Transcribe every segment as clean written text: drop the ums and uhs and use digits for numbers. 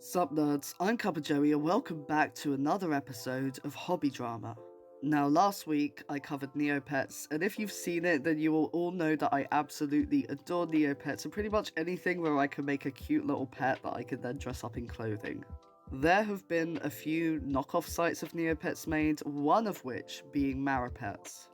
Sup nerds, I'm CuppaJoey and welcome back to another episode of Hobby Drama. Now last week I covered Neopets, and if you've seen it then you will all know that I absolutely adore Neopets and pretty much anything where I can make a cute little pet that I can then dress up in clothing. There have been a few knockoff sites of Neopets made, one of which being Marapets.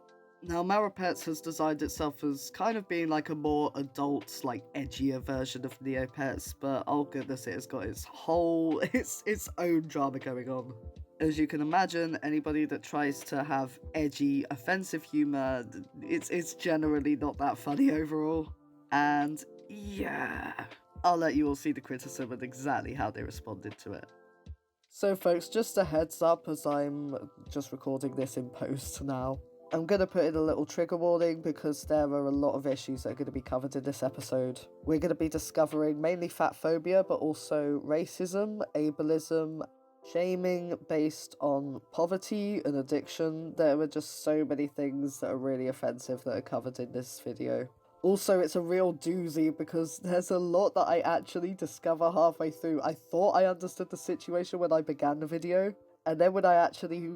Now, Marapets has designed itself as kind of being like a more adult, like edgier version of Neopets, but oh goodness, it has got its own drama going on. As you can imagine, anybody that tries to have edgy, offensive humor, it's generally not that funny overall. And yeah, I'll let you all see the criticism and exactly how they responded to it. So folks, just a heads up as I'm just recording this in post now. I'm going to put in a little trigger warning because there are a lot of issues that are going to be covered in this episode. We're going to be discovering mainly fat phobia, but also racism, ableism, shaming based on poverty and addiction. There are just so many things that are really offensive that are covered in this video. Also, it's a real doozy because there's a lot that I actually discover halfway through. I thought I understood the situation when I began the video, and then when I actually,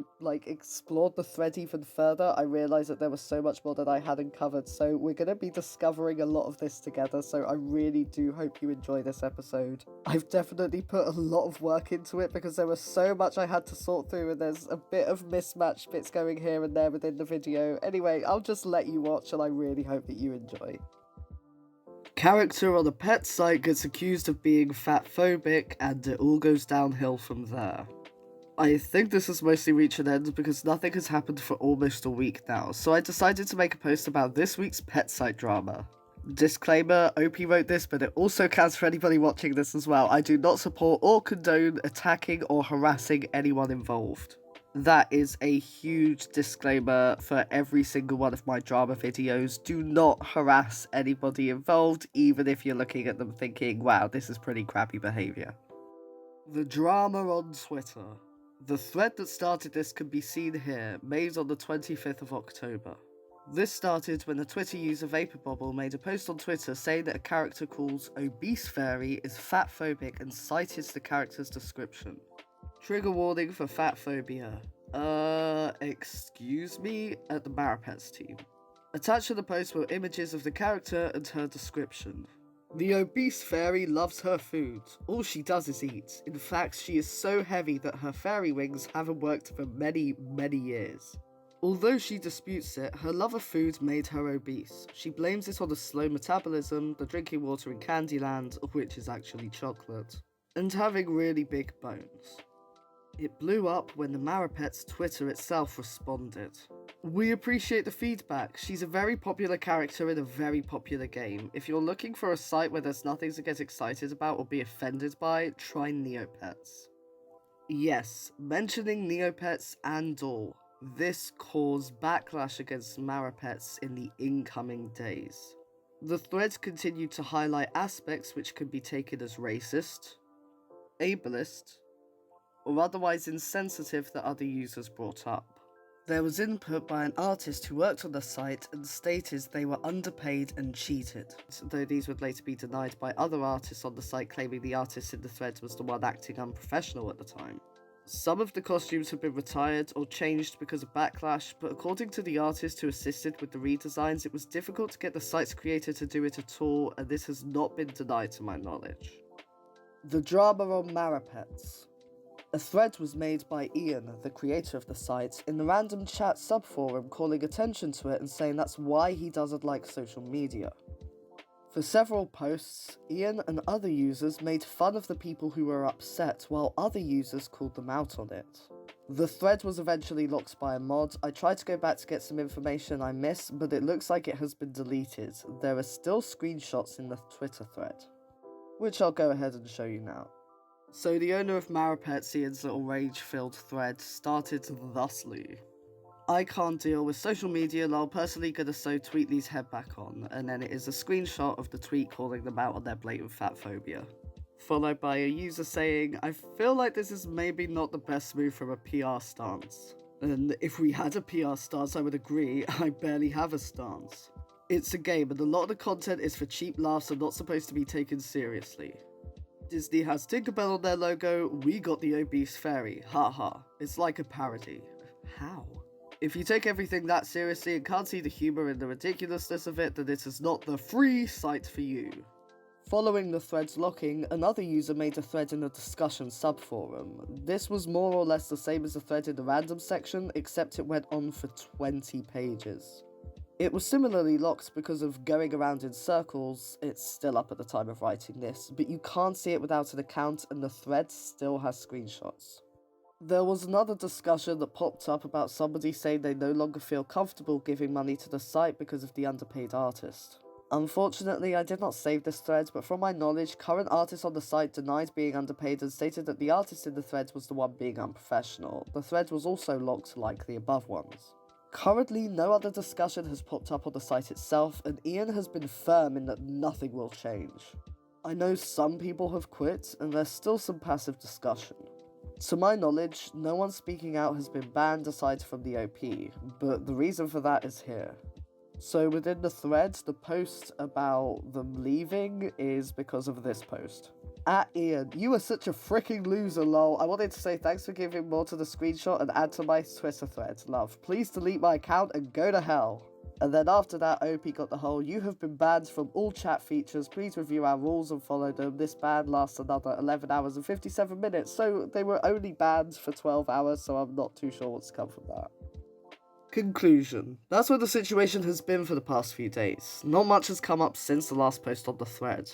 explored the thread even further, I realised that there was so much more that I hadn't covered, so we're going to be discovering a lot of this together, so I really do hope you enjoy this episode. I've definitely put a lot of work into it because there was so much I had to sort through, and there's a bit of mismatched bits going here and there within the video. Anyway, I'll just let you watch, and I really hope that you enjoy. Character on a pet site gets accused of being fat phobic, and it all goes downhill from there. I think this has mostly reached an end because nothing has happened for almost a week now, so I decided to make a post about this week's pet site drama. Disclaimer, OP wrote this, but it also counts for anybody watching this as well. I do not support or condone attacking or harassing anyone involved. That is a huge disclaimer for every single one of my drama videos. Do not harass anybody involved, even if you're looking at them thinking, wow, this is pretty crappy behaviour. The drama on Twitter. The thread that started this can be seen here, made on the 25th of October. This started when a Twitter user Vaporbobble made a post on Twitter saying that a character called Obese Furry is fat phobic and cited the character's description. Trigger warning for fat phobia. Excuse me? At the Marapets team. Attached to the post were images of the character and her description. The obese fairy loves her food. All she does is eat. In fact, she is so heavy that her fairy wings haven't worked for many, many years. Although she disputes it, her love of food made her obese. She blames it on the slow metabolism, the drinking water in Candyland, which is actually chocolate, and having really big bones. It blew up when the Marapets Twitter itself responded. We appreciate the feedback. She's a very popular character in a very popular game. If you're looking for a site where there's nothing to get excited about or be offended by, try Neopets. Yes, mentioning Neopets and all, this caused backlash against Marapets in the incoming days. The threads continued to highlight aspects which could be taken as racist, ableist, or otherwise insensitive that other users brought up. There was input by an artist who worked on the site and stated they were underpaid and cheated, though these would later be denied by other artists on the site claiming the artist in the thread was the one acting unprofessional at the time. Some of the costumes have been retired or changed because of backlash, but according to the artist who assisted with the redesigns, it was difficult to get the site's creator to do it at all, and this has not been denied to my knowledge. The drama on Marapets. A thread was made by Ian, the creator of the site, in the random chat subforum calling attention to it and saying that's why he doesn't like social media. For several posts, Ian and other users made fun of the people who were upset while other users called them out on it. The thread was eventually locked by a mod. I tried to go back to get some information I missed, but it looks like it has been deleted. There are still screenshots in the Twitter thread, which I'll go ahead and show you now. So the owner of Marapets, Ian's little rage-filled thread, started thusly. I can't deal with social media, lol, personally gonna sew Tweetly's head back on, and then it is a screenshot of the tweet calling them out on their blatant fat phobia. Followed by a user saying, I feel like this is maybe not the best move from a PR stance. And if we had a PR stance, I would agree, I barely have a stance. It's a game, and a lot of the content is for cheap laughs and not supposed to be taken seriously. Disney has Tinkerbell on their logo, we got the obese fairy. Haha. It's like a parody. How? If you take everything that seriously and can't see the humour and the ridiculousness of it, then this is not the free site for you. Following the thread's locking, another user made a thread in the discussion subforum. This was more or less the same as the thread in the random section, except it went on for 20 pages. It was similarly locked because of going around in circles. It's still up at the time of writing this, but you can't see it without an account and the thread still has screenshots. There was another discussion that popped up about somebody saying they no longer feel comfortable giving money to the site because of the underpaid artist. Unfortunately, I did not save this thread, but from my knowledge, current artists on the site denied being underpaid and stated that the artist in the thread was the one being unprofessional. The thread was also locked like the above ones. Currently, no other discussion has popped up on the site itself, and Ian has been firm in that nothing will change. I know some people have quit, and there's still some passive discussion. To my knowledge, no one speaking out has been banned aside from the OP, but the reason for that is here. So within the thread, the post about them leaving is because of this post. At Ian, you are such a freaking loser, lol. I wanted to say thanks for giving more to the screenshot and add to my Twitter thread. Love. Please delete my account and go to hell. And then after that, OP got the whole, you have been banned from all chat features. Please review our rules and follow them. This ban lasts another 11 hours and 57 minutes. So they were only banned for 12 hours, so I'm not too sure what's come from that. Conclusion. That's what the situation has been for the past few days. Not much has come up since the last post on the thread.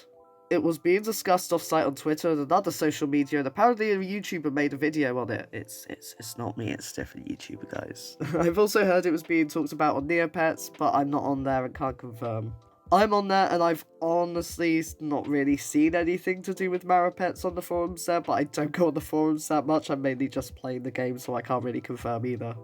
It was being discussed off-site on Twitter and another social media, and apparently a YouTuber made a video on it. It's not me, it's definitely YouTuber, guys. I've also heard it was being talked about on Neopets, but I'm not on there and can't confirm. I'm on there, and I've honestly not really seen anything to do with Marapets on the forums there, but I don't go on the forums that much. I'm mainly just playing the game, so I can't really confirm either.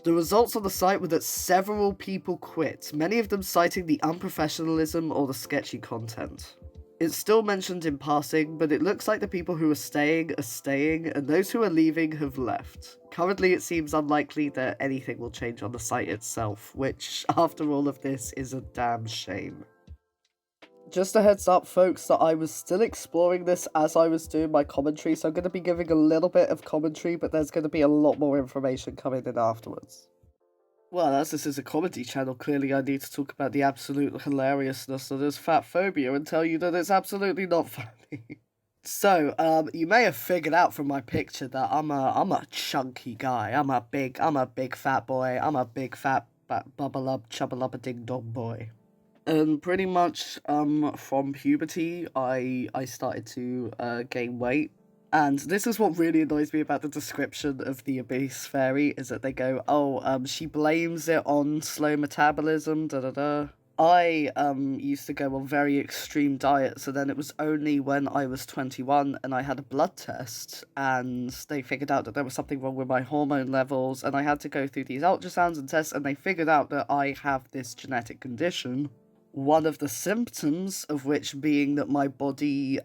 The results on the site were that several people quit, many of them citing the unprofessionalism or the sketchy content. It's still mentioned in passing, but it looks like the people who are staying, and those who are leaving have left. Currently, it seems unlikely that anything will change on the site itself, which, after all of this, is a damn shame. Just a heads up, folks, that I was still exploring this as I was doing my commentary, so I'm going to be giving a little bit of commentary, but there's going to be a lot more information coming in afterwards. Well, as this is a comedy channel, clearly I need to talk about the absolute hilariousness of this fat phobia and tell you that it's absolutely not funny. So, you may have figured out from my picture that I'm a chunky guy. I'm a big fat boy. I'm a big fat bubble-up, chubble-up a ding-dong boy. And pretty much, from puberty, I started to, gain weight. And this is what really annoys me about the description of the obese fairy, is that they go, oh, she blames it on slow metabolism, da-da-da. I, used to go on very extreme diets, and then it was only when I was 21 and I had a blood test, and they figured out that there was something wrong with my hormone levels, and I had to go through these ultrasounds and tests, and they figured out that I have this genetic condition. One of the symptoms of which being that my body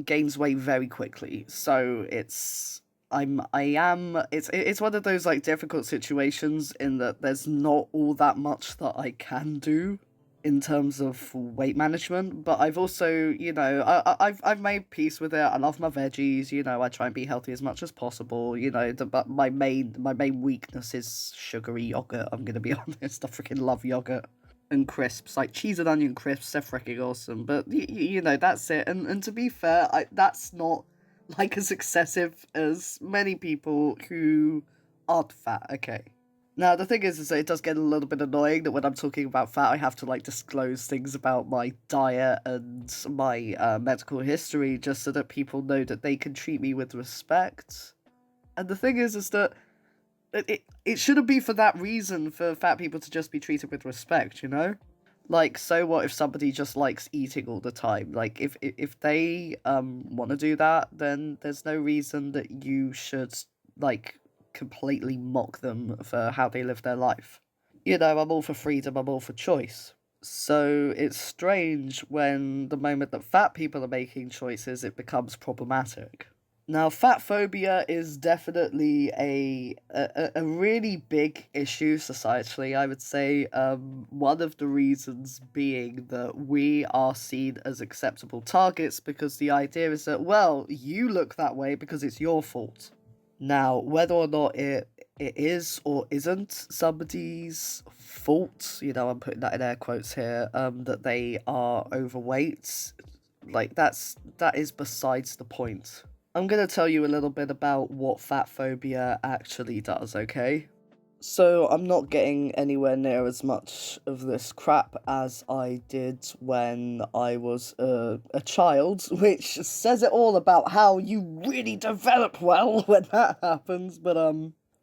gains weight very quickly. So it's one of those like difficult situations in that there's not all that much that I can do in terms of weight management, but I've also, you know, I've made peace with it. I love my veggies, you know, I try and be healthy as much as possible, you know, but my main weakness is sugary yogurt, I'm gonna be honest. I freaking love yogurt. And crisps, like cheese and onion crisps, they're freaking awesome, but you know, that's it. And to be fair, that's not like as excessive as many people who aren't fat, okay? Now, the thing is that it does get a little bit annoying that when I'm talking about fat, I have to, like, disclose things about my diet and my medical history just so that people know that they can treat me with respect. And the thing is that it shouldn't be for that reason for fat people to just be treated with respect, you know? Like, so what if somebody just likes eating all the time? Like, if they want to do that, then there's no reason that you should, like, completely mock them for how they live their life. You know, I'm all for freedom, I'm all for choice. So it's strange when the moment that fat people are making choices, it becomes problematic. Now, fat phobia is definitely a really big issue societally, I would say. One of the reasons being that we are seen as acceptable targets because the idea is that, well, you look that way because it's your fault. Now, whether or not it is or isn't somebody's fault, I'm putting that in air quotes here, that they are overweight, like that is besides the point. I'm gonna tell you a little bit about what fat phobia actually does, okay? So I'm not getting anywhere near as much of this crap as I did when I was a child, which says it all about how you really develop well when that happens, but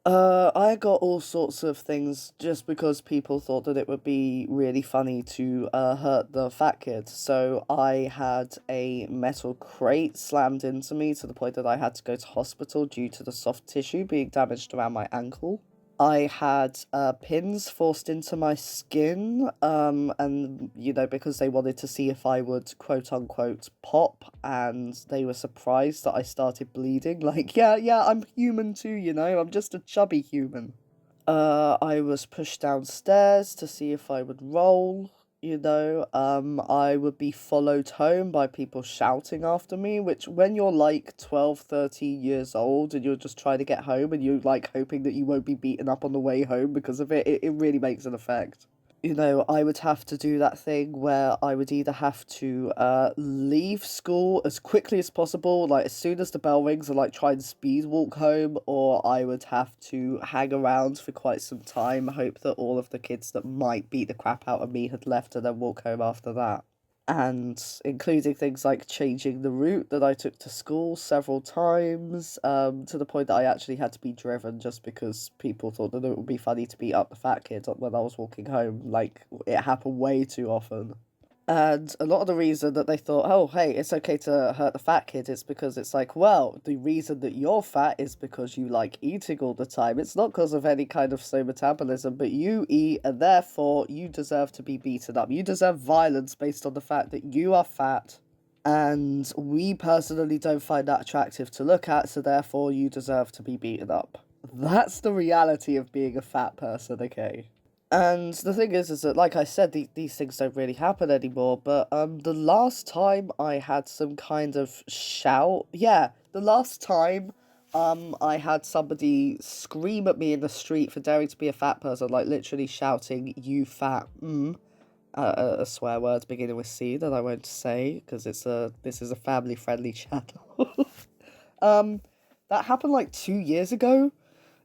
I got all sorts of things just because people thought that it would be really funny to hurt the fat kid. So I had a metal crate slammed into me to the point that I had to go to hospital due to the soft tissue being damaged around my ankle. I had pins forced into my skin, and because they wanted to see if I would quote unquote pop, and they were surprised that I started bleeding. Like, yeah, I'm human too, I'm just a chubby human. I was pushed downstairs to see if I would roll. I would be followed home by people shouting after me, which when you're like 12, 13 years old and you're just trying to get home and you're like hoping that you won't be beaten up on the way home because of it really makes an effect. I would have to do that thing where I would either have to leave school as quickly as possible, like as soon as the bell rings, and like try and speed walk home, or I would have to hang around for quite some time, hope that all of the kids that might beat the crap out of me had left, and then walk home after that, and including things like changing the route that I took to school several times, to the point that I actually had to be driven just because people thought that it would be funny to beat up the fat kid when I was walking home. Like, it happened way too often. And a lot of the reason that they thought, oh, hey, it's okay to hurt the fat kid is because it's like, well, the reason that you're fat is because you like eating all the time. It's not because of any kind of slow metabolism, but you eat, and therefore you deserve to be beaten up. You deserve violence based on the fact that you are fat, and we personally don't find that attractive to look at, so therefore you deserve to be beaten up. That's the reality of being a fat person, okay? And the thing is that, like I said, these things don't really happen anymore. But the last time I had some kind of shout, yeah, the last time I had somebody scream at me in the street for daring to be a fat person, like literally shouting, "You fat," a swear word beginning with C that I won't say because this is a family friendly channel. um, that happened like 2 years ago.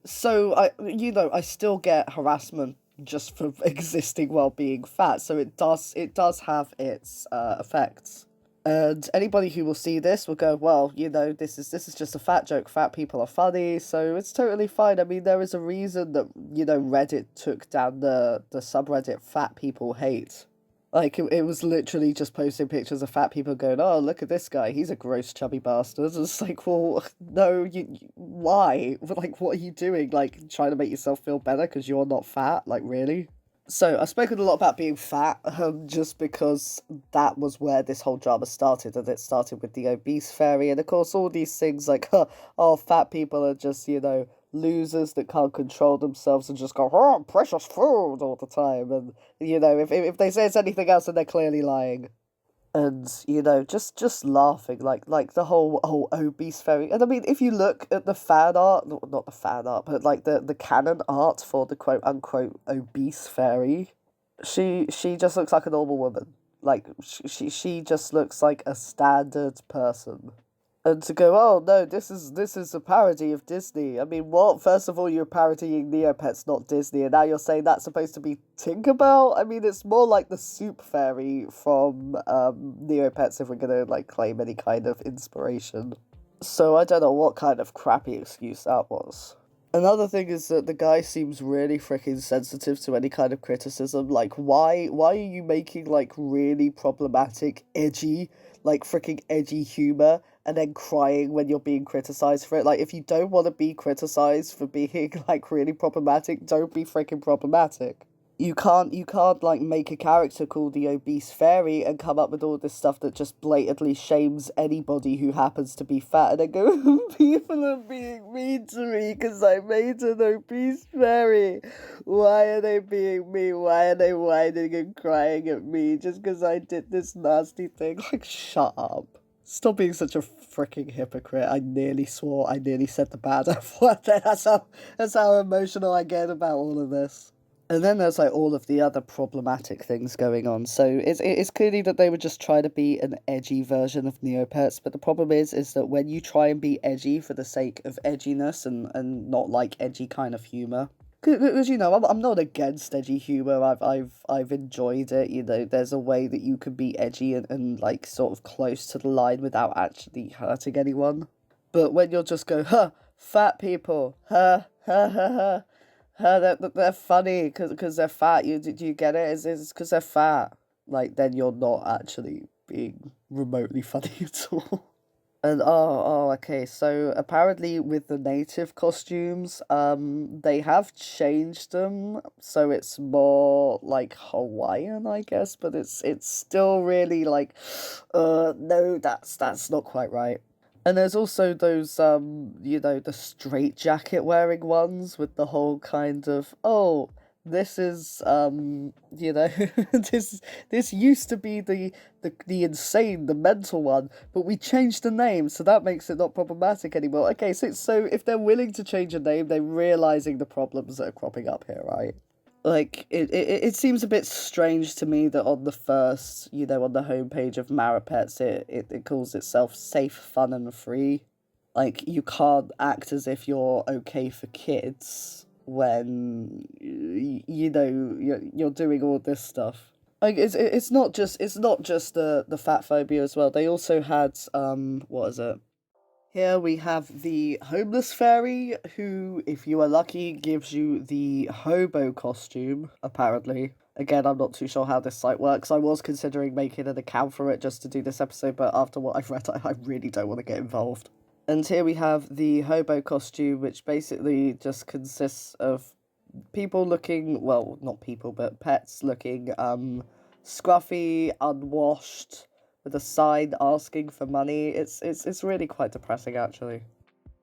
So I still get harassment just for existing while being fat. So it does have its effects. And anybody who will see this will go, well, this is just a fat joke. Fat people are funny, so it's totally fine. I mean, there is a reason that Reddit took down the subreddit "Fat People Hate." Like, it was literally just posting pictures of fat people going, oh, look at this guy, he's a gross chubby bastard. It's like, well, no, why? Like, what are you doing? Like, trying to make yourself feel better because you're not fat? Like, really? So, I've spoken a lot about being fat, just because that was where this whole drama started, and it started with the obese fairy, and of course all these things like, oh, fat people are just, losers that can't control themselves and just go, oh, precious food all the time, and, if they say it's anything else, then they're clearly lying. And just laughing like the whole obese fairy. And I mean, if you look at the fan art, not the fan art, but like the canon art for the quote unquote obese fairy, she just looks like a normal woman. Like she just looks like a standard person. And to go, oh no, this is a parody of Disney. I mean, what? First of all, you're parodying Neopets, not Disney, and now you're saying that's supposed to be Tinkerbell? I mean, it's more like the Soup Fairy from Neopets if we're gonna like claim any kind of inspiration. So I don't know what kind of crappy excuse that was. Another thing is that the guy seems really freaking sensitive to any kind of criticism. Like, why are you making, like, really problematic, edgy, like, freaking edgy humor, and then crying when you're being criticized for it? Like, if you don't want to be criticized for being, like, really problematic, don't be freaking problematic. You can't like make a character called the obese fairy and come up with all this stuff that just blatantly shames anybody who happens to be fat and then go, people are being mean to me because I made an obese fairy. Why are they being mean? Why are they whining and crying at me just because I did this nasty thing? Like, shut up. Stop being such a freaking hypocrite. I nearly swore. I nearly said the bad F word. That's how emotional I get about all of this. And then there's like all of the other problematic things going on. So it's clearly that they were just trying to be an edgy version of Neopets, but the problem is that when you try and be edgy for the sake of edginess and not like edgy kind of humor, because I'm not against edgy humor. I've enjoyed it. There's a way that you can be edgy and like sort of close to the line without actually hurting anyone. But when you'll just go, huh, fat people, huh, huh, huh, huh. They're funny because they're fat. Do you get it? It's because they're fat. Like, then you're not actually being remotely funny at all. And okay. So apparently, with the native costumes, they have changed them, so it's more like Hawaiian, I guess. But it's still really like, no, that's not quite right. And there's also those, the straight jacket wearing ones with the whole kind of, oh, this is, this used to be the insane, the mental one, but we changed the name, so that makes it not problematic anymore. Okay, so if they're willing to change a name, they're realizing the problems that are cropping up here, right? Like, it seems a bit strange to me that on the first, on the homepage of Marapets, it calls itself safe, fun, and free. Like, you can't act as if you're okay for kids when, you're doing all this stuff. Like, it's not just the fat phobia as well. They also had, what is it? Here we have the homeless fairy, who, if you are lucky, gives you the hobo costume, apparently. Again, I'm not too sure how this site works. I was considering making an account for it just to do this episode, but after what I've read, I really don't want to get involved. And here we have the hobo costume, which basically just consists of people looking, well, not people, but pets looking, scruffy, unwashed, with a sign asking for money. It's really quite depressing, actually.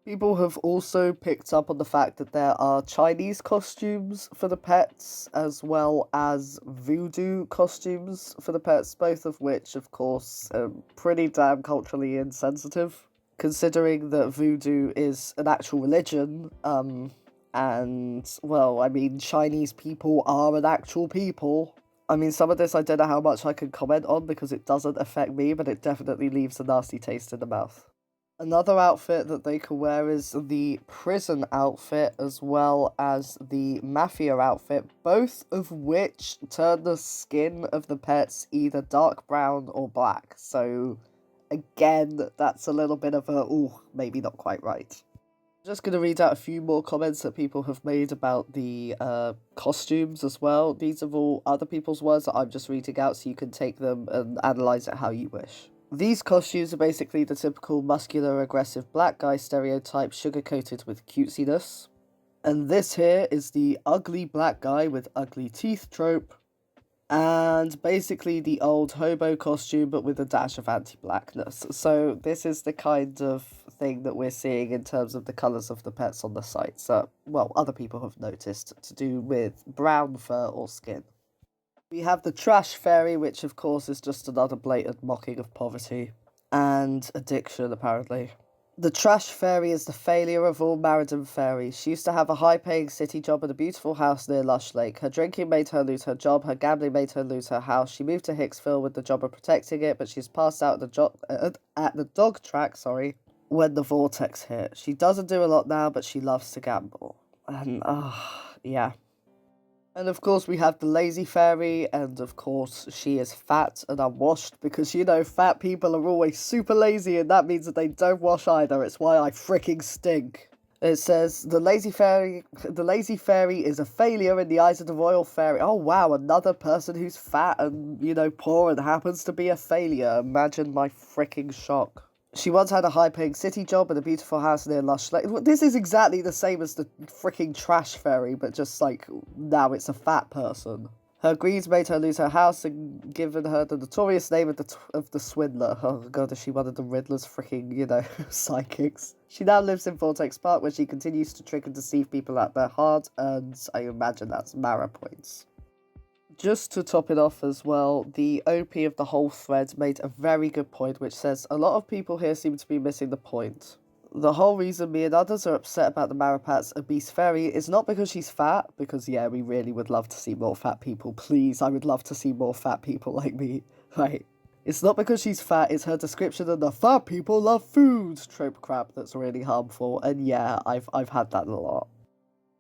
People have also picked up on the fact that there are Chinese costumes for the pets, as well as voodoo costumes for the pets, both of which, of course, are pretty damn culturally insensitive, considering that voodoo is an actual religion, and, well, I mean, Chinese people are an actual people. I mean, some of this I don't know how much I can comment on because it doesn't affect me, but it definitely leaves a nasty taste in the mouth. Another outfit that they can wear is the prison outfit as well as the mafia outfit, both of which turn the skin of the pets either dark brown or black. So, again, that's a little bit of a, ooh, maybe not quite right. Just going to read out a few more comments that people have made about the costumes as well. These are all other people's words that I'm just reading out, so you can take them and analyse it how you wish. These costumes are basically the typical muscular, aggressive black guy stereotype sugar-coated with cutesiness. And this here is the ugly black guy with ugly teeth trope. And basically the old hobo costume, but with a dash of anti-blackness. So this is the kind of thing that we're seeing in terms of the colours of the pets on the site. So, well, other people have noticed, to do with brown fur or skin. We have the trash fairy, which of course is just another blatant mocking of poverty and addiction, apparently. The trash fairy is the failure of all Mariden fairies. She used to have a high-paying city job and a beautiful house near Lush Lake. Her drinking made her lose her job. Her gambling made her lose her house. She moved to Hicksville with the job of protecting it, but she's passed out at the dog track, when the vortex hit. She doesn't do a lot now, but she loves to gamble. And, yeah. And of course we have the lazy fairy, and of course she is fat and unwashed, because fat people are always super lazy, and that means that they don't wash either. It's why I freaking stink. It says, the lazy fairy is a failure in the eyes of the royal fairy. Oh wow, another person who's fat and, poor and happens to be a failure. Imagine my freaking shock. She once had a high-paying city job and a beautiful house near lush lake. This is exactly the same as the freaking trash fairy, but just like now it's a fat person. Her greed made her lose her house and given her the notorious name of the swindler. Oh god, is she one of the Riddler's freaking, psychics? She now lives in Vortex Park, where she continues to trick and deceive people at their heart, and I imagine that's Marapets. Just to top it off as well, the OP of the whole thread made a very good point, which says, a lot of people here seem to be missing the point. The whole reason me and others are upset about the Marapets obese fairy is not because she's fat, because yeah, we really would love to see more fat people. Please, I would love to see more fat people like me. Right. It's not because she's fat, it's her description of the fat people love food trope crap that's really harmful, and yeah, I've had that a lot.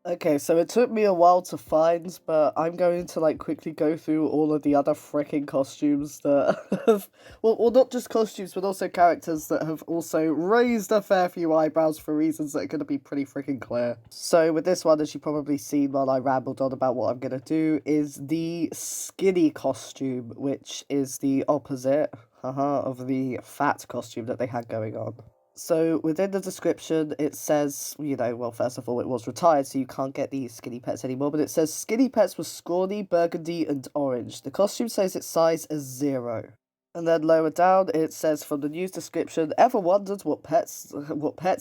Okay, so it took me a while to find, but I'm going to quickly go through all of the other freaking costumes that have, well, not just costumes, but also characters that have also raised a fair few eyebrows for reasons that are going to be pretty freaking clear. So with this one, as you've probably seen while I rambled on about what I'm going to do, is the skinny costume, which is the opposite, of the fat costume that they had going on. So within the description, it says, well, first of all, it was retired, so you can't get these skinny pets anymore, but it says skinny pets was scrawny, burgundy, and orange. The costume says its size is 0. And then lower down, it says from the news description, ever wondered what pets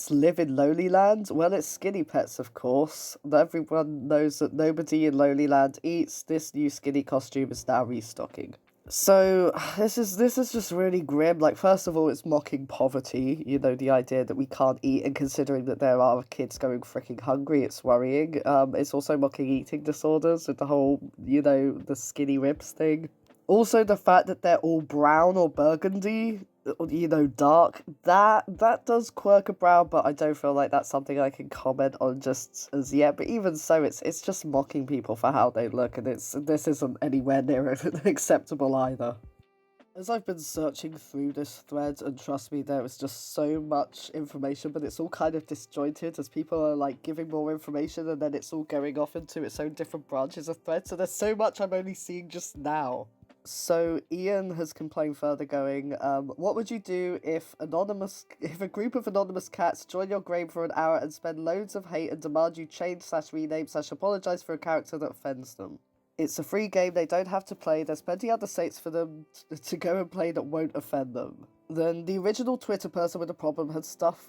live in Lowlyland? Well, it's skinny pets, of course. Everyone knows that nobody in Lowlyland eats. This new skinny costume is now restocking. So, this is just really grim. First of all, it's mocking poverty, the idea that we can't eat, and considering that there are kids going freaking hungry, it's worrying. It's also mocking eating disorders with the whole, the skinny ribs thing. Also, the fact that they're all brown or burgundy, dark, that does quirk a brow, but I don't feel like that's something I can comment on just as yet. But even so, it's just mocking people for how they look, and this isn't anywhere near acceptable either. As I've been searching through this thread, and trust me, there is just so much information, but it's all kind of disjointed as people are giving more information and then it's all going off into its own different branches of thread, so there's so much I'm only seeing just now. So Ian has complained further going, what would you do if a group of anonymous cats join your game for an hour and spend loads of hate and demand you change/rename/apologise for a character that offends them? It's a free game, they don't have to play, there's plenty other sites for them to go and play that won't offend them. Then the original Twitter person with the problem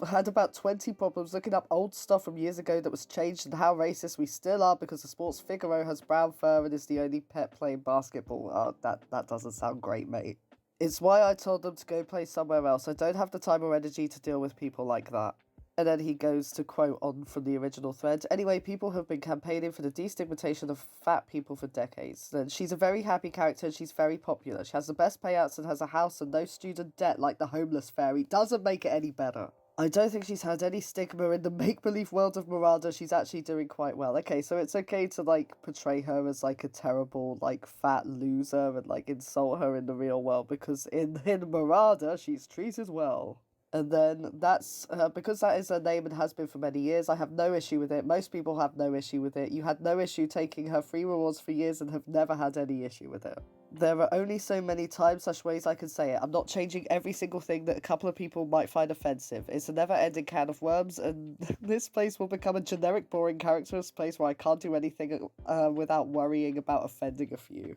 had about 20 problems looking up old stuff from years ago that was changed and how racist we still are because the sports Figaro has brown fur and is the only pet playing basketball. Oh, that doesn't sound great, mate. It's why I told them to go play somewhere else. I don't have the time or energy to deal with people like that. And then he goes to quote on from the original thread. Anyway, people have been campaigning for the destigmatization of fat people for decades. And she's a very happy character and she's very popular. She has the best payouts and has a house and no student debt like the homeless fairy. Doesn't make it any better. I don't think she's had any stigma in the make-believe world of Miranda. She's actually doing quite well. Okay, so it's okay to, portray her as, a terrible, fat loser and, insult her in the real world because in Miranda, she's treated well. And then that's, because that is her name and has been for many years, I have no issue with it. Most people have no issue with it. You had no issue taking her free rewards for years and have never had any issue with it. There are only so many times/ways I can say it. I'm not changing every single thing that a couple of people might find offensive. It's a never-ending can of worms, and this place will become a generic, boring characterless place where I can't do anything without worrying about offending a few.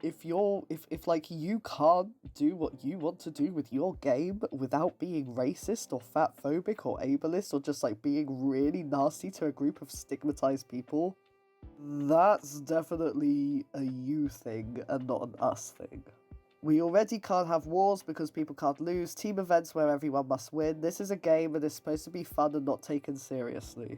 If you can't do what you want to do with your game without being racist or fat phobic or ableist or just being really nasty to a group of stigmatized people, that's definitely a you thing and not an us thing. We already can't have wars because people can't lose, team events where everyone must win. This is a game and it's supposed to be fun and not taken seriously.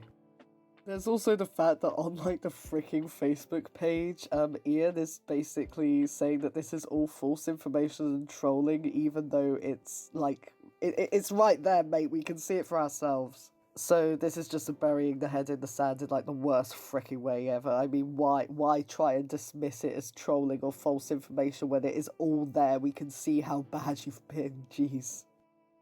There's also the fact that on, the freaking Facebook page, Ian is basically saying that this is all false information and trolling, even though it's, it's right there, mate, we can see it for ourselves. So this is just a burying the head in the sand in, the worst freaking way ever. I mean, why try and dismiss it as trolling or false information when it is all there? We can see how bad you've been, jeez.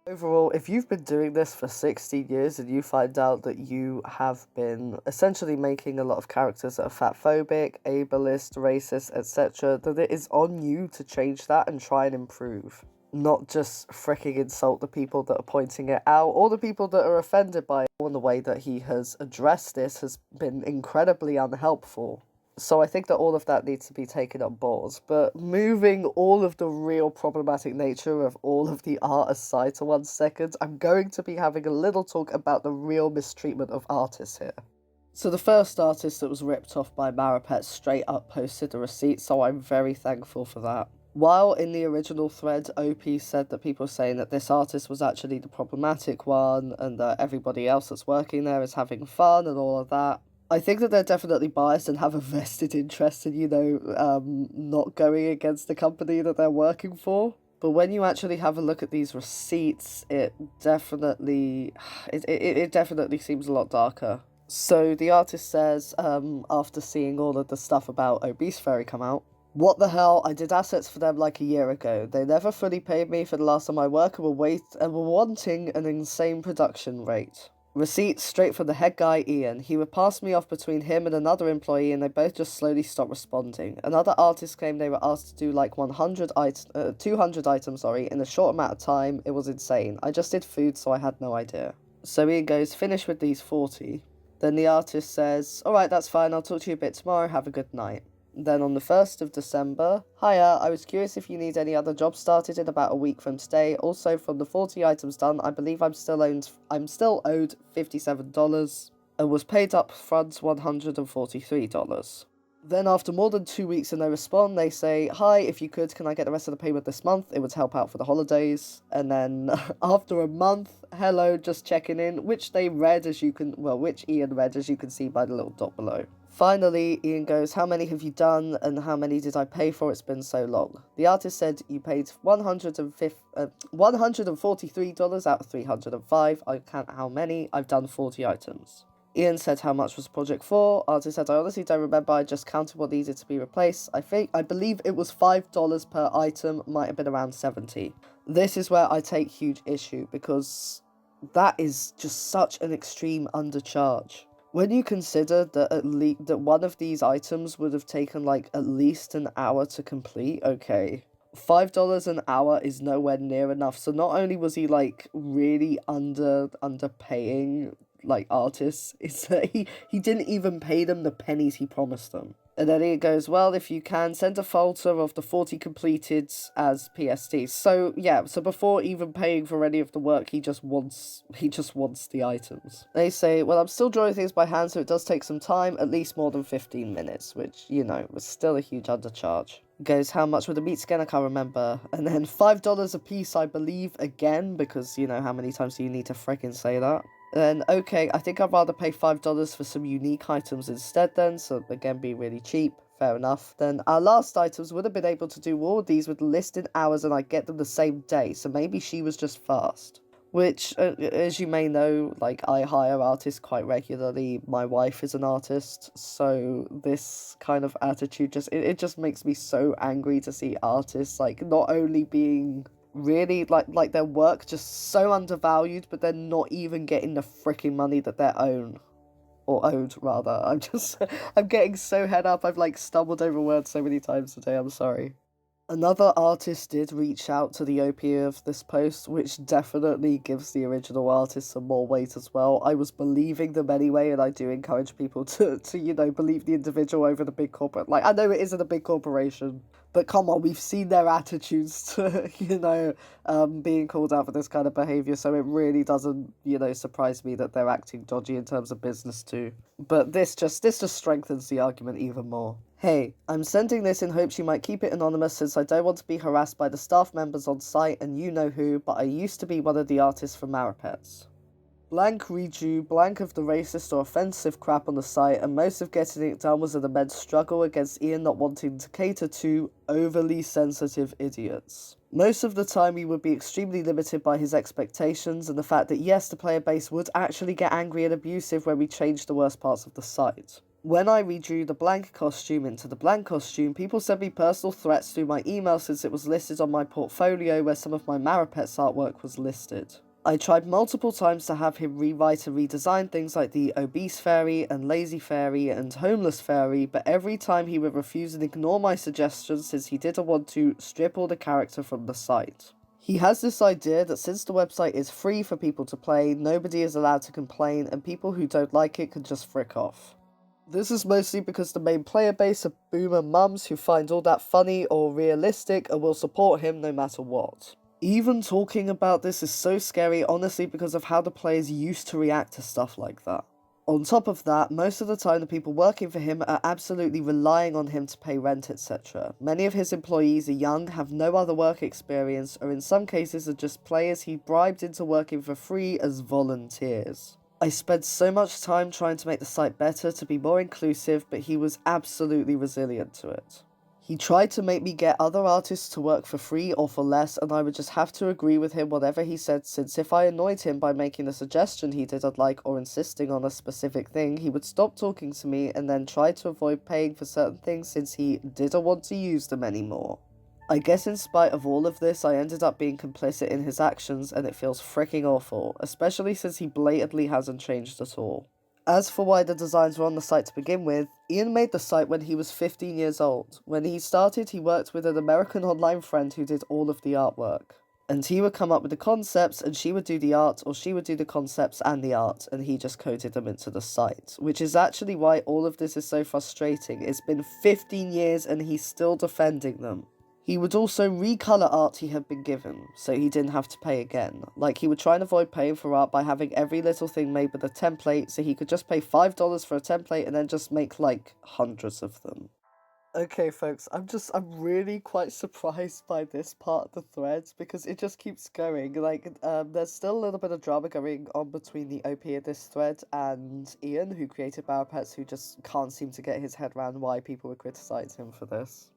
Overall, if you've been doing this for 16 years and you find out that you have been essentially making a lot of characters that are fatphobic, ableist, racist, etc., then it is on you to change that and try and improve. not just freaking insult the people that are pointing it out or the people that are offended by it. And the way that he has addressed this has been incredibly unhelpful. So I think that all of that needs to be taken on board. But moving all of the real problematic nature of all of the art aside to 1 second, I'm going to be having a little talk about the real mistreatment of artists here. So the first artist that was ripped off by Marapets straight up posted a receipt, so I'm very thankful for that. While in the original thread, OP said that people were saying that this artist was actually the problematic one and that everybody else that's working there is having fun and all of that, I think that they're definitely biased and have a vested interest in, not going against the company that they're working for. But when you actually have a look at these receipts, it definitely seems a lot darker. So the artist says, after seeing all of the stuff about Obese Furry come out, "What the hell, I did assets for them like a year ago. They never fully paid me for the last time I worked and were wanting an insane production rate. Receipts straight from the head guy, Ian. He would pass me off between him and another employee and they both just slowly stopped responding. Another artist claimed they were asked to do like 200 items, in a short amount of time. It was insane. I just did food, so I had no idea." So Ian goes, "Finish with these 40. Then the artist says, "Alright, that's fine, I'll talk to you a bit tomorrow, have a good night." Then on the 1st of December, "Hiya, I was curious if you need any other jobs started in about a week from today. Also, from the 40 items done, I believe I'm still owed $57 and was paid up front $143. Then after more than 2 weeks and they respond, they say, 'Hi, if you could, can I get the rest of the payment this month? It would help out for the holidays.' And then after a month, 'Hello, just checking in,' which Ian read as you can see by the little dot below. Finally, Ian goes, 'How many have you done and how many did I pay for? It's been so long.' The artist said, 'You paid $143 out of 305. I count how many. I've done 40 items. Ian said, 'How much was the project for?' Artist said, 'I honestly don't remember. I just counted what needed to be replaced. I believe it was $5 per item. Might have been around 70. This is where I take huge issue because that is just such an extreme undercharge. When you consider that that one of these items would have taken like at least an hour to complete, okay, $5 an hour is nowhere near enough. So not only was he like really underpaying like artists, it's that he didn't even pay them the pennies he promised them. And then he goes, 'Well, if you can, send a photo of the 40 completed as PST.' So yeah, so before even paying for any of the work, he just wants the items. They say, 'Well, I'm still drawing things by hand, so it does take some time, at least more than 15 minutes, which, was still a huge undercharge. Goes, 'How much were the meats again? I can't remember.' And then $5 a piece, I believe, again, because, how many times do you need to freaking say that? Then, okay, I think I'd rather pay $5 for some unique items instead then, so again, be really cheap. Fair enough. Then our last items would have been able to do all of these with listed hours and I'd get them the same day, so maybe she was just fast. Which, as you may know, like, I hire artists quite regularly. My wife is an artist, so this kind of attitude it just makes me so angry to see artists, like, not only being really like their work just so undervalued, but they're not even getting the freaking money that they're owed rather. I'm getting so head up. I've like stumbled over words so many times today. I'm sorry. Another artist did reach out to the OP of this post, which definitely gives the original artist some more weight as well. I was believing them anyway, and I do encourage people to believe the individual over the big corporate. Like, I know it isn't a big corporation, but come on, we've seen their attitudes to, being called out for this kind of behaviour, so it really doesn't, surprise me that they're acting dodgy in terms of business too. But this just strengthens the argument even more. "Hey, I'm sending this in hopes you might keep it anonymous since I don't want to be harassed by the staff members on site and you know who, but I used to be one of the artists for Marapets. Blank redrew blank of the racist or offensive crap on the site, and most of getting it done was an immense struggle against Ian not wanting to cater to overly sensitive idiots. Most of the time he would be extremely limited by his expectations and the fact that yes, the player base would actually get angry and abusive when we changed the worst parts of the site. When I redrew the blank costume into the blank costume, people sent me personal threats through my email since it was listed on my portfolio where some of my Marapets artwork was listed. I tried multiple times to have him rewrite and redesign things like the obese fairy and lazy fairy and homeless fairy, but every time he would refuse and ignore my suggestions since he didn't want to strip all the character from the site. He has this idea that since the website is free for people to play, nobody is allowed to complain, and people who don't like it can just frick off. This is mostly because the main player base are boomer mums who find all that funny or realistic and will support him no matter what. Even talking about this is so scary, honestly, because of how the players used to react to stuff like that. On top of that, most of the time the people working for him are absolutely relying on him to pay rent, etc. Many of his employees are young, have no other work experience, or in some cases are just players he bribed into working for free as volunteers. I spent so much time trying to make the site better to be more inclusive, but he was absolutely resilient to it. He tried to make me get other artists to work for free or for less, and I would just have to agree with him whatever he said, since if I annoyed him by making a suggestion he didn't like or insisting on a specific thing, he would stop talking to me and then try to avoid paying for certain things since he didn't want to use them anymore. I guess in spite of all of this, I ended up being complicit in his actions, and it feels freaking awful, especially since he blatantly hasn't changed at all. As for why the designs were on the site to begin with, Ian made the site when he was 15 years old. When he started, he worked with an American online friend who did all of the artwork. And he would come up with the concepts, and she would do the art, or she would do the concepts and the art, and he just coded them into the site. Which is actually why all of this is so frustrating. It's been 15 years and he's still defending them. He would also recolor art he had been given, so he didn't have to pay again. Like, he would try and avoid paying for art by having every little thing made with a template, so he could just pay $5 for a template and then just make, like, hundreds of them. Okay, folks, I'm really quite surprised by this part of the threads because it just keeps going. Like, there's still a little bit of drama going on between the OP of this thread and Ian, who created Marapets, who just can't seem to get his head around why people would criticize him for this.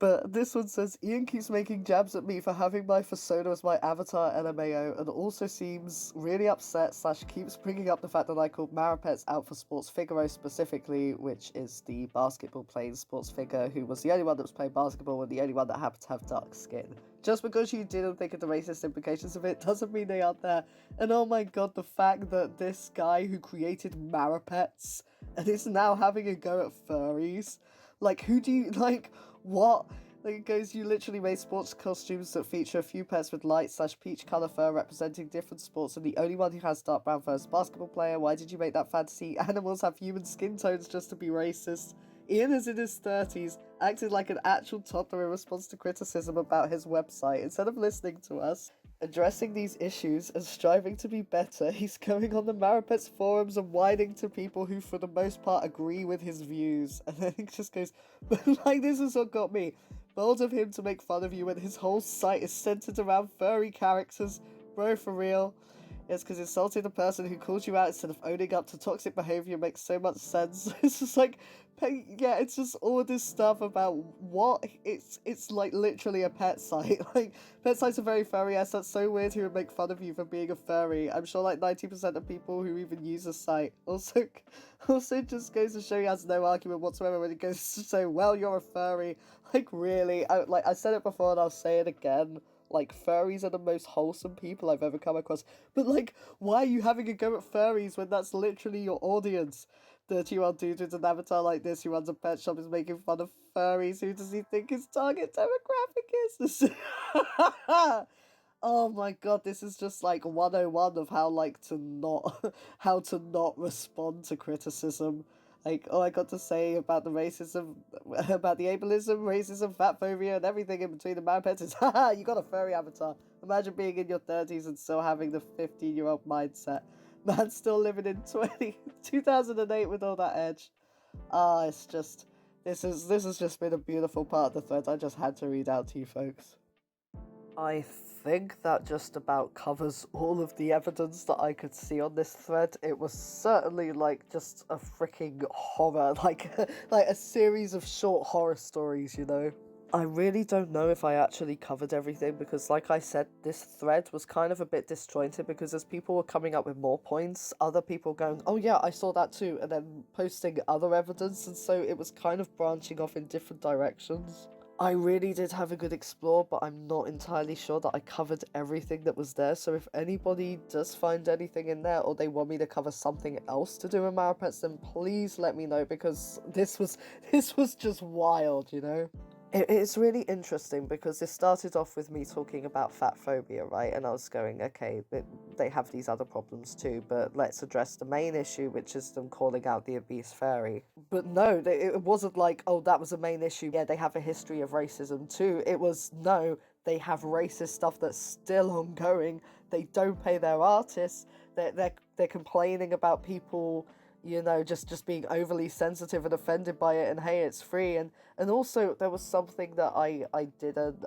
But this one says, Ian keeps making jabs at me for having my persona as my avatar LMAO and also seems really upset / keeps bringing up the fact that I called Marapets out for Sports Figaro specifically, which is the basketball playing sports figure who was the only one that was playing basketball and the only one that happened to have dark skin. Just because you didn't think of the racist implications of it doesn't mean they aren't there. And oh my god, the fact that this guy who created Marapets and is now having a go at furries, like, who do you, like, what? Like, it goes, you literally made sports costumes that feature a few pairs with light / peach colour fur representing different sports, and the only one who has dark brown fur is a basketball player. Why did you make that fantasy? Animals have human skin tones just to be racist. Ian is in his 30s, acting like an actual toddler in response to criticism about his website. Instead of listening to us, addressing these issues and striving to be better, he's going on the Marapets forums and whining to people who for the most part agree with his views. And then it just goes, but like, this is what got me. Bold of him to make fun of you when his whole site is centered around furry characters. Bro, for real. It's because insulting the person who calls you out instead of owning up to toxic behavior makes so much sense. It's just like, yeah, it's just all this stuff about what it's like literally a pet site. Like, pet sites are very furry ass. That's so weird. Who would make fun of you for being a furry? I'm sure like 90% of people who even use the site also just goes to show he has no argument whatsoever when it goes to say, well, you're a furry. Like, really, I said it before and I'll say it again. Like, furries are the most wholesome people I've ever come across. But, like, why are you having a go at furries when that's literally your audience? 30-year-old dude with an avatar like this who runs a pet shop is making fun of furries. Who does he think his target demographic is? Oh my god, this is just like 101 of how, like, to not how to not respond to criticism. Like, all I got to say about the racism, about the ableism, racism, fat phobia, and everything in between the Marapets is, haha, you got a furry avatar. Imagine being in your 30s and still having the 15-year-old mindset. Man still living in 2008 with all that edge. It's just, this has just been a beautiful part of the thread I just had to read out to you folks. I think that just about covers all of the evidence that I could see on this thread. It was certainly like just a freaking horror, like a series of short horror stories, you know? I really don't know if I actually covered everything because, like I said, this thread was kind of a bit disjointed because as people were coming up with more points, other people going, oh yeah, I saw that too, and then posting other evidence, and so it was kind of branching off in different directions. I really did have a good explore, but I'm not entirely sure that I covered everything that was there, so if anybody does find anything in there, or they want me to cover something else to do with Marapets, then please let me know, because this was just wild, you know? It's really interesting because this started off with me talking about fat phobia, right? And I was going, okay, they have these other problems too, but let's address the main issue, which is them calling out the obese fairy. But no, it wasn't like, oh, that was a main issue. Yeah, they have a history of racism too. It was, no, they have racist stuff that's still ongoing. They don't pay their artists. They're complaining about people, just being overly sensitive and offended by it, and hey, it's free. And also, there was something that I didn't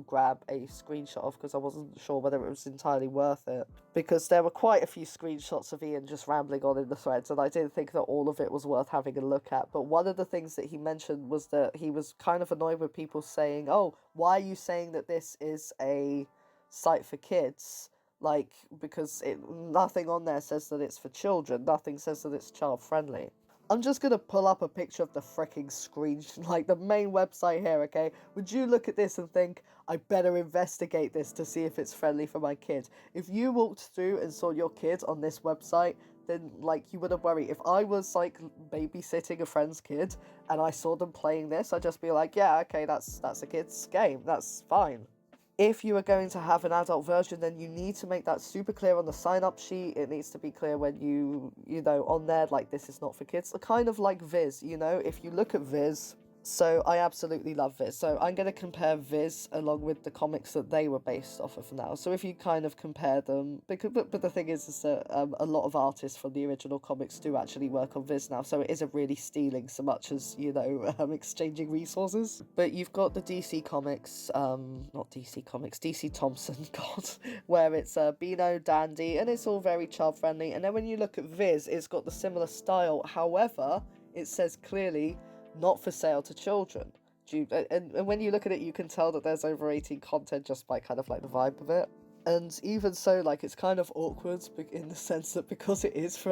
grab a screenshot of because I wasn't sure whether it was entirely worth it. Because there were quite a few screenshots of Ian just rambling on in the threads, and I didn't think that all of it was worth having a look at. But one of the things that he mentioned was that he was kind of annoyed with people saying, oh, why are you saying that this is a site for kids? Like, because nothing on there says that it's for children, nothing says that it's child friendly. I'm just gonna pull up a picture of the freaking screen, like the main website here, okay? Would you look at this and think, I better investigate this to see if it's friendly for my kid? If you walked through and saw your kid on this website, then, like, you wouldn't worry. If I was, like, babysitting a friend's kid and I saw them playing this, I'd just be like, yeah, okay, that's a kid's game, that's fine. If you are going to have an adult version, then you need to make that super clear on the sign-up sheet. It needs to be clear when you on there, like, this is not for kids. Kind of like Viz, if you look at Viz, so I absolutely love Viz. So I'm going to compare Viz along with the comics that they were based off of now. So if you kind of compare them, but the thing is that a lot of artists from the original comics do actually work on Viz now, so it isn't really stealing so much as, exchanging resources. But you've got the DC Comics, not DC Comics, DC Thompson, God, where it's Beano, Dandy, and it's all very child-friendly. And then when you look at Viz, it's got the similar style. However, it says clearly, not for sale to children. And when you look at it, you can tell that there's over 18 content just by kind of like the vibe of it. And even so, like, it's kind of awkward in the sense that because it is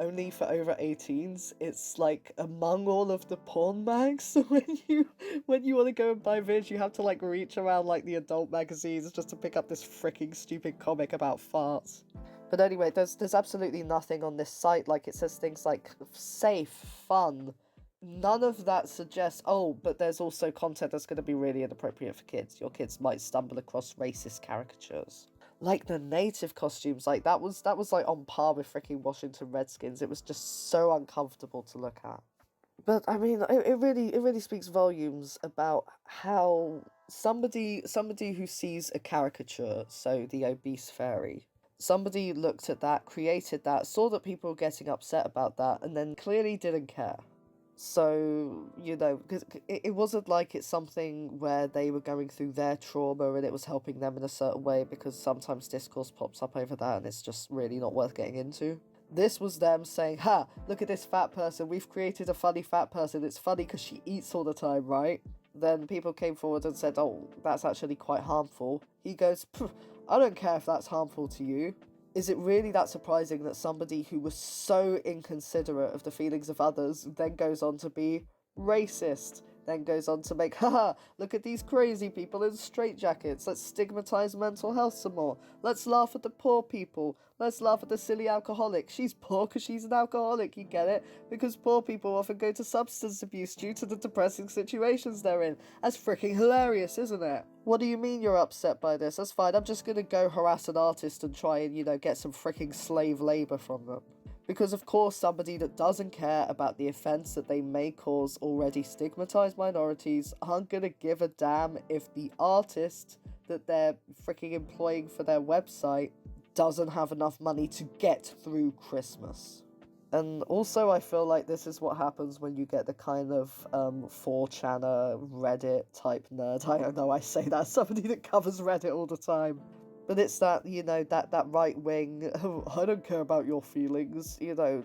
only for over 18s, it's like among all of the porn mags. So when you want to go and buy Viz, you have to like reach around like the adult magazines just to pick up this freaking stupid comic about farts. But anyway, there's absolutely nothing on this site. Like, it says things like safe, fun. None of that suggests, oh, but there's also content that's going to be really inappropriate for kids. Your kids might stumble across racist caricatures. Like the native costumes, like that was like on par with freaking Washington Redskins. It was just so uncomfortable to look at. But I mean, it really speaks volumes about how somebody who sees a caricature, so the obese fairy, somebody looked at that, created that, saw that people were getting upset about that, and then clearly didn't care. So, because it wasn't like it's something where they were going through their trauma and it was helping them in a certain way, because sometimes discourse pops up over that and it's just really not worth getting into. This was them saying, ha, look at this fat person, we've created a funny fat person, it's funny because she eats all the time, right? Then people came forward and said, oh, that's actually quite harmful. He goes, I don't care if that's harmful to you. Is it really that surprising that somebody who was so inconsiderate of the feelings of others then goes on to be racist? Then goes on to make, haha, look at these crazy people in straitjackets. Let's stigmatize mental health some more. Let's laugh at the poor people. Let's laugh at the silly alcoholic. She's poor because she's an alcoholic, you get it? Because poor people often go to substance abuse due to the depressing situations they're in. That's freaking hilarious, isn't it? What do you mean you're upset by this? That's fine, I'm just gonna go harass an artist and try and, get some freaking slave labor from them. Because of course somebody that doesn't care about the offense that they may cause already stigmatized minorities aren't gonna give a damn if the artist that they're freaking employing for their website doesn't have enough money to get through Christmas. And also I feel like this is what happens when you get the kind of 4chaner Reddit type nerd. I don't know, I say that, somebody that covers Reddit all the time. But it's that, that right wing, oh, I don't care about your feelings,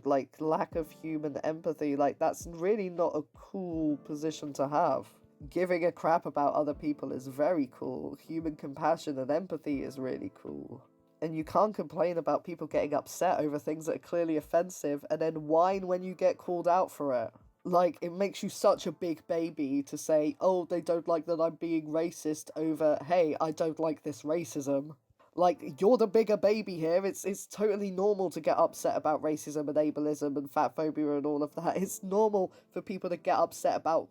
like lack of human empathy. Like, that's really not a cool position to have. Giving a crap about other people is very cool. Human compassion and empathy is really cool. And you can't complain about people getting upset over things that are clearly offensive and then whine when you get called out for it. Like, it makes you such a big baby to say, oh, they don't like that I'm being racist over, hey, I don't like this racism. Like, you're the bigger baby here. It's totally normal to get upset about racism and ableism and fat phobia and all of that. It's normal for people to get upset about,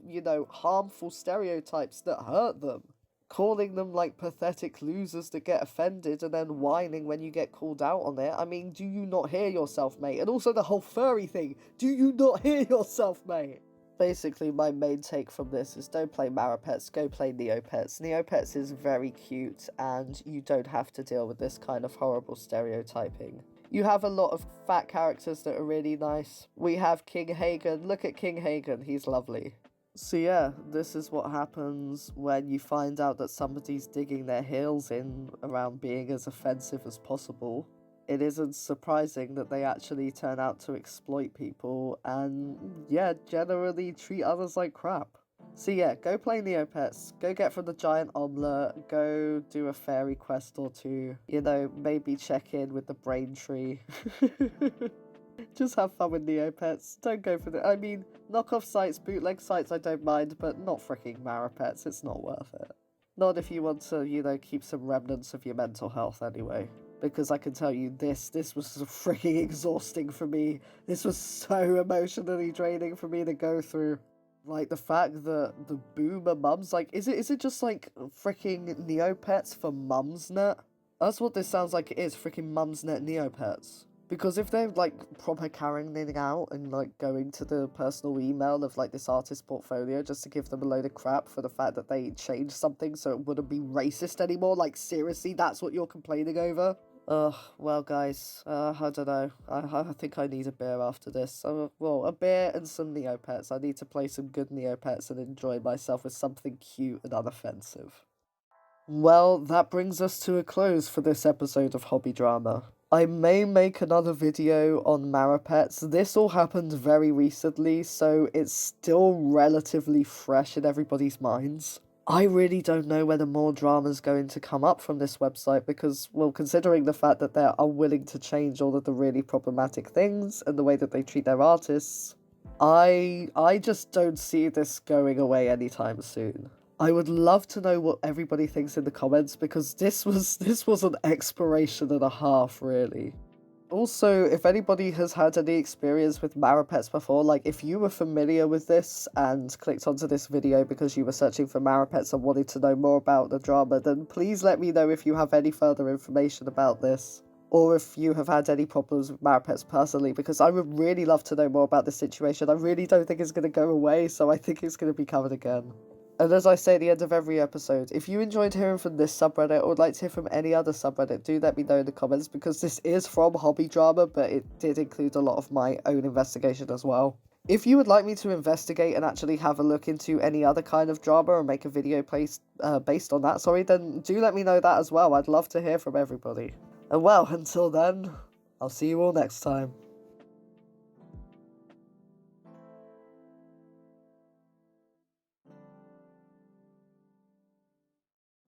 harmful stereotypes that hurt them. Calling them, like, pathetic losers that get offended and then whining when you get called out on it. I mean, do you not hear yourself, mate? And also the whole furry thing. Do you not hear yourself, mate? Basically, my main take from this is don't play Marapets, go play Neopets. Neopets is very cute, and you don't have to deal with this kind of horrible stereotyping. You have a lot of fat characters that are really nice. We have King Hagen. Look at King Hagen, he's lovely. So yeah, this is what happens when you find out that somebody's digging their heels in around being as offensive as possible. It isn't surprising that they actually turn out to exploit people and, yeah, generally treat others like crap. So yeah, go play Neopets, go get from the giant omelette, go do a fairy quest or two, maybe check in with the brain tree. Just have fun with Neopets. Don't go for knockoff sites, bootleg sites I don't mind, but not freaking Marapets. It's not worth it. Not if you want to, keep some remnants of your mental health anyway. Because I can tell you this was freaking exhausting for me. This was so emotionally draining for me to go through. Like, the fact that the boomer mums, like, is it just like freaking Neopets for Mumsnet? That's what this sounds like it is, freaking Mumsnet Neopets. Because if they're, like, proper carrying it out and, like, going to the personal email of, like, this artist portfolio just to give them a load of crap for the fact that they changed something so it wouldn't be racist anymore, like, seriously, that's what you're complaining over? Ugh, well, guys, I don't know. I think I need a beer after this. A beer and some Neopets. I need to play some good Neopets and enjoy myself with something cute and unoffensive. Well, that brings us to a close for this episode of Hobby Drama. I may make another video on Marapets. This all happened very recently, so it's still relatively fresh in everybody's minds. I really don't know whether more drama's going to come up from this website because, well, considering the fact that they're unwilling to change all of the really problematic things and the way that they treat their artists, I just don't see this going away anytime soon. I would love to know what everybody thinks in the comments because this was an exploration and a half, really. Also, if anybody has had any experience with Marapets before, like if you were familiar with this and clicked onto this video because you were searching for Marapets and wanted to know more about the drama, then please let me know if you have any further information about this. Or if you have had any problems with Marapets personally, because I would really love to know more about this situation. I really don't think it's going to go away, so I think it's going to be covered again. And as I say at the end of every episode, if you enjoyed hearing from this subreddit or would like to hear from any other subreddit, do let me know in the comments because this is from Hobby Drama, but it did include a lot of my own investigation as well. If you would like me to investigate and actually have a look into any other kind of drama or make a video based on that, then do let me know that as well. I'd love to hear from everybody. And well, until then, I'll see you all next time.